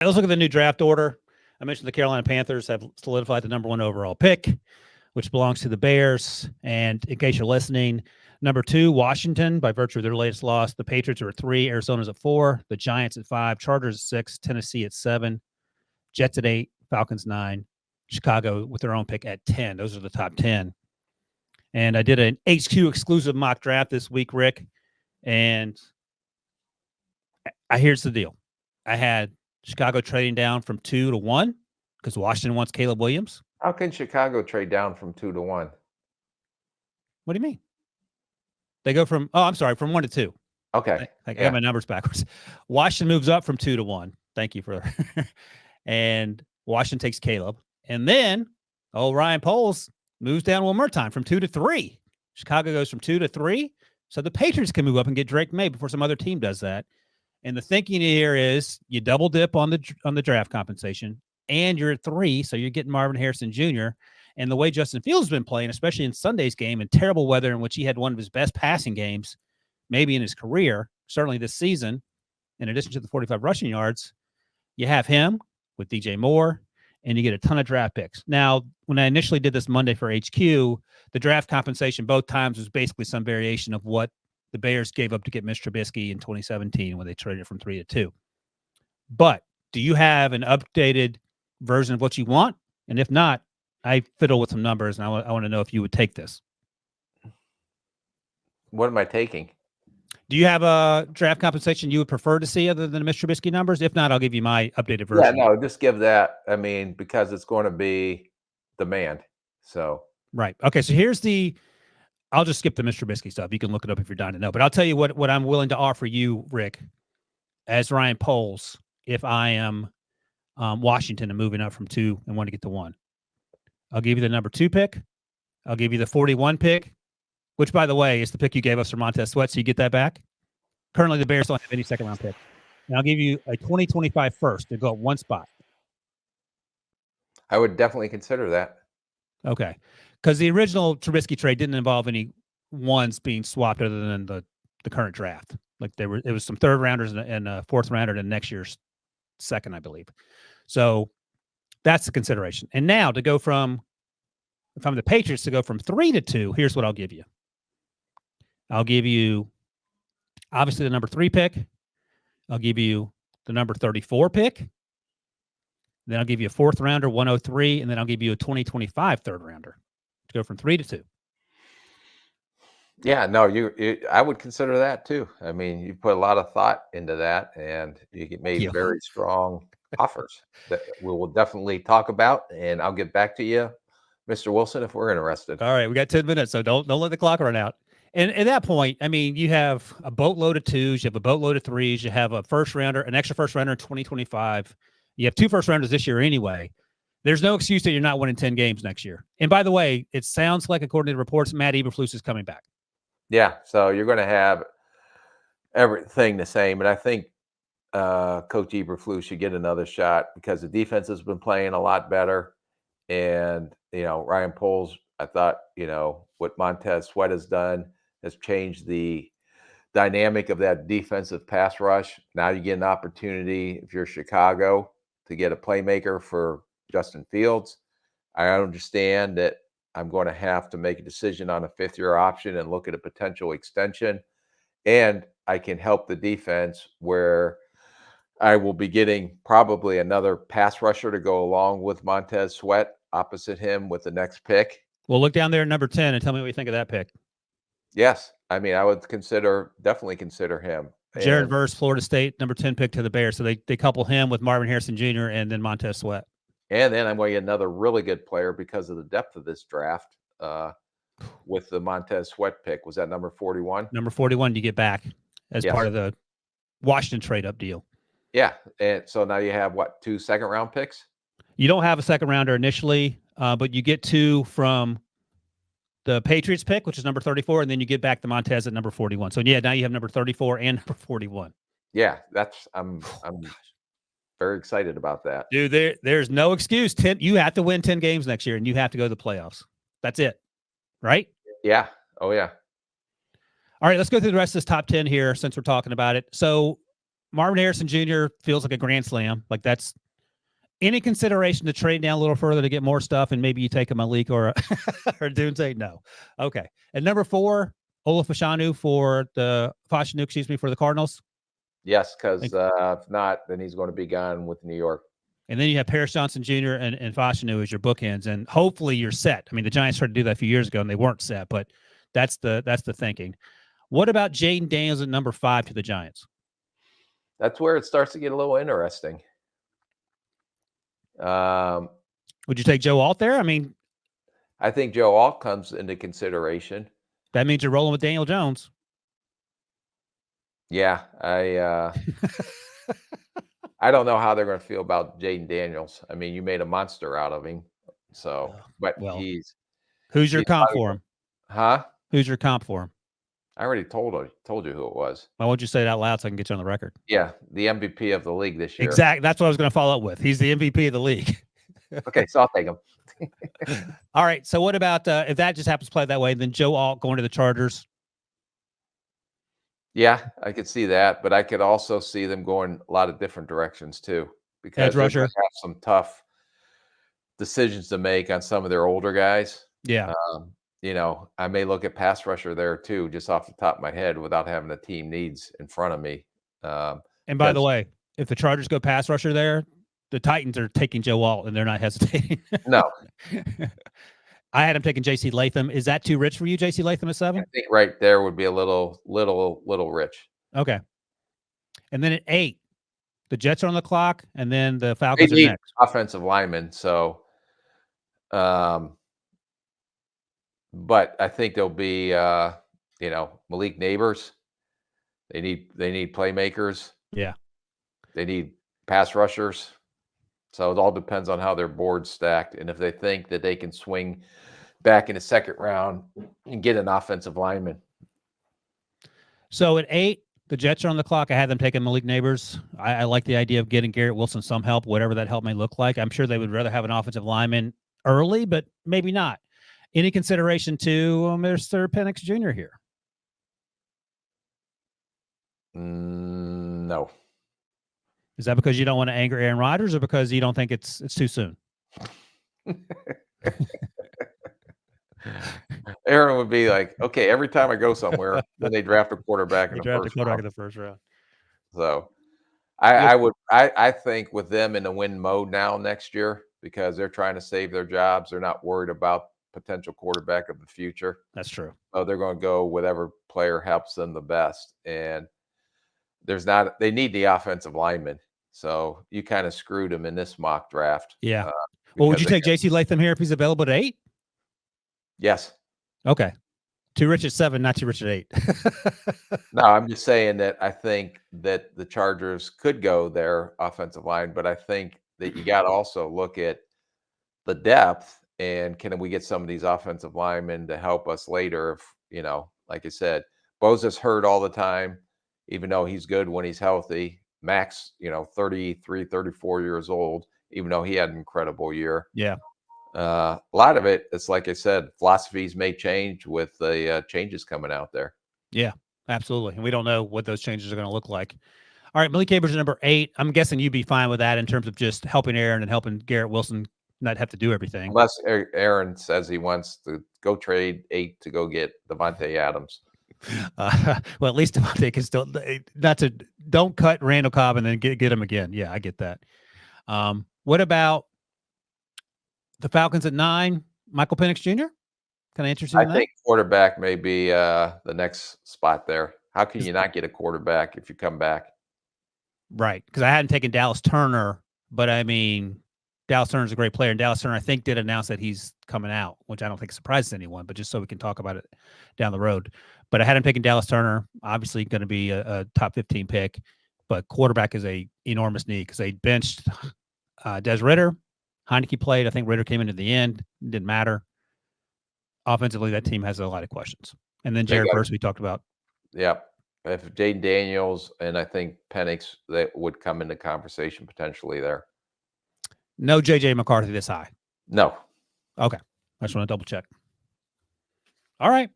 Let's look at the new draft order. I mentioned the Carolina Panthers have solidified the number 1 overall pick, which belongs to the Bears. And in case you're listening, number 2, Washington, by virtue of their latest loss. The Patriots are at 3, Arizona's at 4, the Giants at 5, Chargers at 6, Tennessee at 7, Jets at 8, Falcons 9, Chicago with their own pick at 10. Those are the top 10. And I did an HQ exclusive mock draft this week, Rick. And here's the deal. I had Chicago trading down from 2 to 1 because Washington wants Caleb Williams. How can Chicago trade down from 2 to 1? What do you mean? They go from 1 to 2. Okay. I got my numbers backwards. Washington moves up from 2 to 1. Thank you for and Washington takes Caleb. And then Ryan Poles moves down one more time from 2 to 3. Chicago goes from 2 to 3. So the Patriots can move up and get Drake May before some other team does that. And the thinking here is you double dip on the draft compensation, and you're at 3, so you're getting Marvin Harrison Jr. And the way Justin Fields has been playing, especially in Sunday's game in terrible weather in which he had one of his best passing games, maybe in his career, certainly this season, in addition to the 45 rushing yards, you have him with DJ Moore, and you get a ton of draft picks. Now, when I initially did this Monday for HQ, the draft compensation both times was basically some variation of what the Bears gave up to get Mitch Trubisky in 2017 when they traded from 3 to 2. But do you have an updated version of what you want? And if not, I fiddle with some numbers, and I want to know if you would take this. What am I taking? Do you have a draft compensation you would prefer to see other than the Mitch Trubisky numbers? If not, I'll give you my updated version. Yeah, no, just give that. I mean, because it's going to be demand. So right. Okay. So here's I'll just skip the Mr. Trubisky stuff. You can look it up if you're dying to know. But I'll tell you what I'm willing to offer you, Rick, as Ryan Poles, if I am Washington and moving up from 2 and want to get to 1. I'll give you the number 2 pick. I'll give you the 41 pick, which, by the way, is the pick you gave us for Montez Sweat, so you get that back. Currently, the Bears don't have any second-round pick. And I'll give you a 2025 first to go up 1 spot. I would definitely consider that. Okay. Because the original Trubisky trade didn't involve any ones being swapped other than the current draft. Like it was some 3rd rounders and a 4th rounder in next year's 2nd, I believe. So that's the consideration. And now to go from, if I'm the Patriots, to go from 3 to 2, here's what I'll give you. I'll give you obviously the number 3 pick. I'll give you the number 34 pick. Then I'll give you a 4th rounder, 103, and then I'll give you a 2025 3rd rounder to go from 3 to 2. Yeah, no, I would consider that too. I mean, you put a lot of thought into that, and you made very strong offers that we will definitely talk about, and I'll get back to you, Mr. Wilson, if we're interested. All right, we got 10 minutes, so don't let the clock run out. And at that point, I mean, you have a boatload of 2s, you have a boatload of 3s, you have a first rounder, an extra first rounder in 2025. You have 2 first rounders this year anyway. There's no excuse that you're not winning 10 games next year. And by the way, it sounds like, according to reports, Matt Eberflus is coming back. Yeah, so you're going to have everything the same. And I think Coach Eberflus should get another shot because the defense has been playing a lot better. And, Ryan Poles, I thought, what Montez Sweat has done has changed the dynamic of that defensive pass rush. Now you get an opportunity, if you're Chicago, to get a playmaker for Justin Fields. I understand that I'm going to have to make a decision on a 5th-year option and look at a potential extension. And I can help the defense where I will be getting probably another pass rusher to go along with Montez Sweat opposite him with the next pick. Well, look down there at number 10 and tell me what you think of that pick. Yes. I mean, I would definitely consider him. Jared Verse, Florida State, number 10 pick to the Bears. So they couple him with Marvin Harrison Jr. and then Montez Sweat. And then I'm going to get another really good player because of the depth of this draft with the Montez Sweat pick. Was that number 41? Number 41 you get back as part of the Washington trade-up deal. Yeah. And so now you have, 2 second-round picks? You don't have a second rounder initially, but you get 2 from the Patriots pick, which is number 34, and then you get back the Montez at number 41. So, now you have number 34 and number 41. Yeah, I'm very excited about that. Dude, there's no excuse. You have to win 10 games next year, and you have to go to the playoffs. That's it, right? Yeah. Oh, yeah. All right, let's go through the rest of this top 10 here since we're talking about it. So Marvin Harrison Jr. feels like a grand slam. Like that's any consideration to trade down a little further to get more stuff, and maybe you take a Malik or a or Dunze? No. Okay. And number 4, Ola Fashanu for the Cardinals. Yes, because if not, then he's going to be gone with New York. And then you have Paris Johnson Jr. and Fashanu as your bookends, and hopefully you're set. I mean, the Giants tried to do that a few years ago, and they weren't set, but that's the thinking. What about Jaden Daniels at number 5 to the Giants? That's where it starts to get a little interesting. Would you take Joe Alt there? I mean, I think Joe Alt comes into consideration. That means you're rolling with Daniel Jones. Yeah, I don't know how they're going to feel about Jaden Daniels. I mean, you made a monster out of him, so but who's your comp for him? Huh? Who's your comp for him? I already told you who it was. Why won't you say it out loud so I can get you on the record? Yeah, the MVP of the league this year. Exactly. That's what I was going to follow up with. He's the MVP of the league. Okay, so I'll take him. All right. So what about if that just happens to play that way, then Joe Alt going to the Chargers? Yeah, I could see that, but I could also see them going a lot of different directions too, because they're going to have some tough decisions to make on some of their older guys. Yeah. I may look at pass rusher there too, just off the top of my head, without having the team needs in front of me. And by the way, if the Chargers go pass rusher there, the Titans are taking Joe Alt, and they're not hesitating. No. I had him taking J.C. Latham. Is that too rich for you, J.C. Latham at 7? I think right there would be a little rich. Okay. And then at 8, the Jets are on the clock, and then the Falcons are next. Offensive linemen, so but I think there'll be Malik Neighbors. They need playmakers. Yeah. They need pass rushers. So it all depends on how their board's stacked, and if they think that they can swing back in the second round and get an offensive lineman. So at 8, the Jets are on the clock. I had them taking Malik Neighbors. I like the idea of getting Garrett Wilson some help, whatever that help may look like. I'm sure they would rather have an offensive lineman early, but maybe not. Any consideration to Mr. Penix Jr. here? No. Is that because you don't want to anger Aaron Rodgers, or because you don't think it's too soon? Aaron would be like, okay, every time I go somewhere, then they draft a quarterback in the first round. So I think with them in the win mode now next year, because they're trying to save their jobs, they're not worried about potential quarterback of the future. That's true. So they're going to go whatever player helps them the best. And they need the offensive lineman. So you kind of screwed him in this mock draft. Yeah. Well, would you take J.C. Latham here if he's available at 8? Yes. Okay. Too rich at 7, not too rich at 8. No, I'm just saying that I think that the Chargers could go their offensive line, but I think that you got to also look at the depth, and can we get some of these offensive linemen to help us later? If, like I said, Bosa's hurt all the time, even though he's good when he's healthy. Max, 33, 34 years old, even though he had an incredible year. Yeah. A lot of it, it's like I said, philosophies may change with the changes coming out there. Yeah, absolutely. And we don't know what those changes are going to look like. All right, Malik Neighbors number 8. I'm guessing you'd be fine with that in terms of just helping Aaron and helping Garrett Wilson not have to do everything. Unless Aaron says he wants to go trade 8 to go get Davante Adams. Well, at least Davante can still don't cut Randall Cobb and then get him again. Yeah, I get that. What about the Falcons at 9? Michael Penix Jr.? Kind of interesting. I think quarterback may be the next spot there. How can you not get a quarterback if you come back? Right, because I hadn't taken Dallas Turner, but I mean, Dallas Turner's a great player, and Dallas Turner, I think, did announce that he's coming out, which I don't think surprises anyone, but just so we can talk about it down the road. But I had him taking Dallas Turner, obviously going to be a top 15 pick, but quarterback is a enormous need because they benched Des Ridder. Heineke played. I think Ridder came into the end. Didn't matter. Offensively, that team has a lot of questions. And then Jared Verse, we talked about. Yeah. If Jaden Daniels and I think Penix, that would come into conversation potentially there. No J.J. McCarthy this high? No. Okay. I just want to double check. All right.